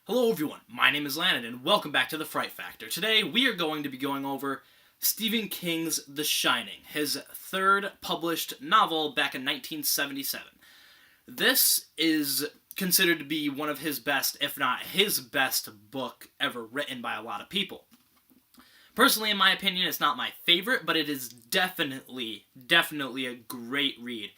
Hello everyone, my name is Landon and welcome back to the Fright Factor. Today we are going to be going over Stephen King's The Shining, his third published novel back in 1977. This is considered to be one of his best, if not his best book ever written by a lot of people. Personally, in my opinion, it's not my favorite, but it is definitely a great read.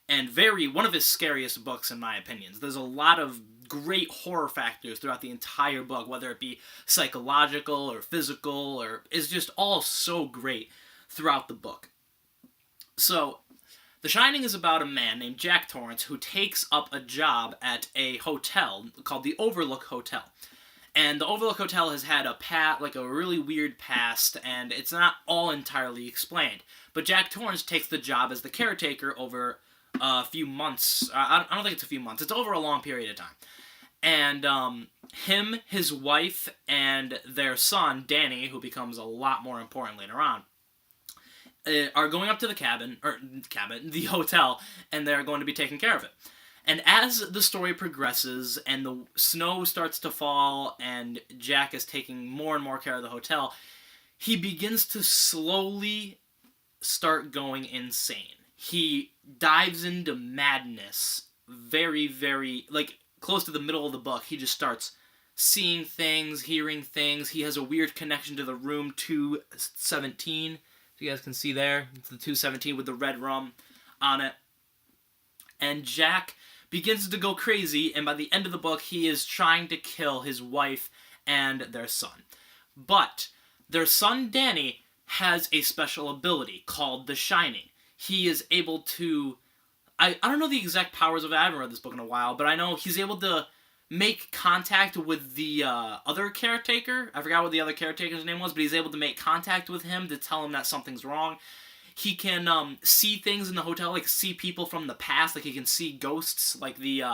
And one of his scariest books in my opinions. There's a lot of great horror factors throughout the entire book, whether it be psychological or physical, or it's just all so great throughout the book. So, The Shining is about a man named Jack Torrance who takes up a job at a hotel called the Overlook Hotel. And the Overlook Hotel has had a really weird past, and it's not all entirely explained. But Jack Torrance takes the job as the caretaker over a few months. I don't think it's a few months. It's over a long period of time. And him, his wife, and their son, Danny, who becomes a lot more important later on, are going up to the hotel, and they're going to be taking care of it. And as the story progresses and the snow starts to fall and Jack is taking more and more care of the hotel, he begins to slowly start going insane. He dives into madness very, close to the middle of the book. He just starts seeing things, hearing things. He has a weird connection to the room 217. You guys can see there. It's the 217 with the red rum on it. And Jack begins to go crazy, and by the end of the book, he is trying to kill his wife and their son. But their son, Danny, has a special ability called The Shining. He is able to... I don't know the exact powers of it. I haven't read this book in a while, but I know he's able to make contact with the other caretaker. I forgot what the other caretaker's name was, but he's able to make contact with him to tell him that something's wrong. He can see things in the hotel, like see people from the past. Like he can see ghosts, like the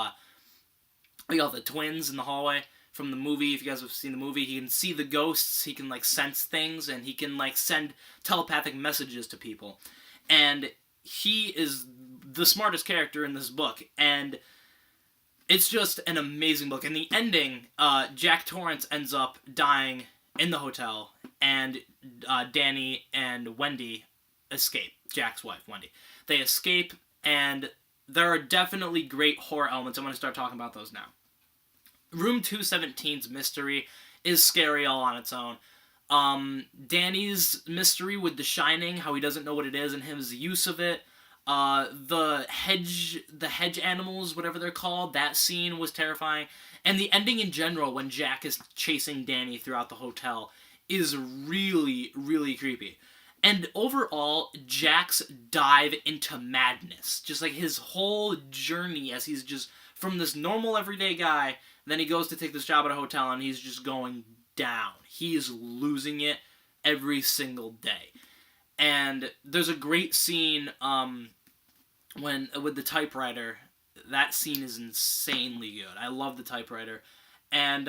twins in the hallway from the movie. If you guys have seen the movie, he can see the ghosts. He can sense things, and he can send telepathic messages to people. And he is the smartest character in this book, and it's just an amazing book. In the ending, Jack Torrance ends up dying in the hotel, and Danny and Wendy escape. Jack's wife, Wendy. They escape, and there are definitely great horror elements. I'm going to start talking about those now. Room 217's mystery is scary all on its own. Danny's mystery with The Shining, how he doesn't know what it is, and his use of it. The hedge animals, whatever they're called, that scene was terrifying. And the ending in general, when Jack is chasing Danny throughout the hotel, is really creepy. And overall, Jack's dive into madness, just his whole journey as he's just from this normal everyday guy, then he goes to take this job at a hotel and he's just going down. He is losing it every single day. And there's a great scene with the typewriter. That scene is insanely good. I love the typewriter. And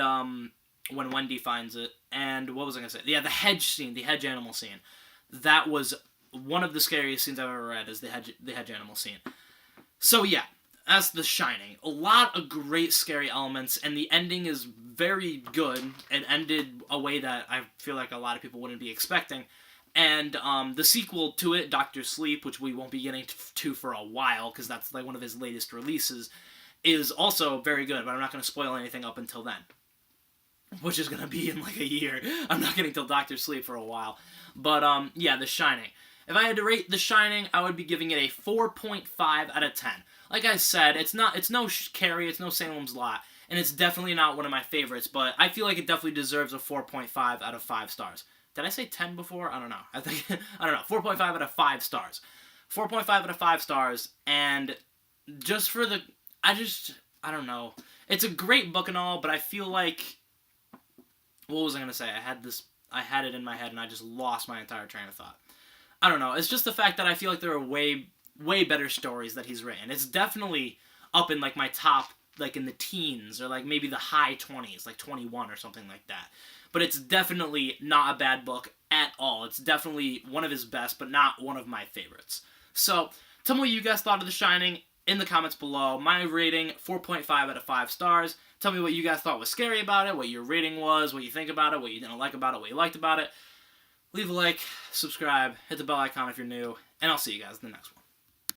when Wendy finds it. And what was I going to say? Yeah, the hedge scene, the hedge animal scene. That was one of the scariest scenes I've ever read, is the hedge animal scene. So yeah, that's The Shining. A lot of great scary elements, and the ending is very good. It ended a way that I feel like a lot of people wouldn't be expecting. And the sequel to it, Dr. Sleep, which we won't be getting to for a while, because that's one of his latest releases, is also very good, but I'm not going to spoil anything up until then. Which is going to be in a year. I'm not getting till Dr. Sleep for a while. But, yeah, The Shining. If I had to rate The Shining, I would be giving it a 4.5 out of 10. Like I said, it's no Carrie, it's no Salem's Lot, and it's definitely not one of my favorites, but I feel like it definitely deserves a 4.5 out of 5 stars. Did I say 10 before? I don't know. I don't know. 4.5 out of 5 stars. 4.5 out of 5 stars, and just for I don't know. It's a great book and all, but I feel like, what was I going to say? I had it in my head and I just lost my entire train of thought. I don't know. It's just the fact that I feel like there are way better stories that he's written. It's definitely up in my top, in the teens, or maybe the high 20s, 21 or something like that. But it's definitely not a bad book at all. It's definitely one of his best, but not one of my favorites. So, tell me what you guys thought of The Shining. in the comments below. My rating, 4.5 out of 5 stars. Tell me what you guys thought was scary about it, what your rating was, what you think about it, what you didn't like about it, what you liked about it. Leave a like, subscribe, hit the bell icon if you're new, and I'll see you guys in the next one.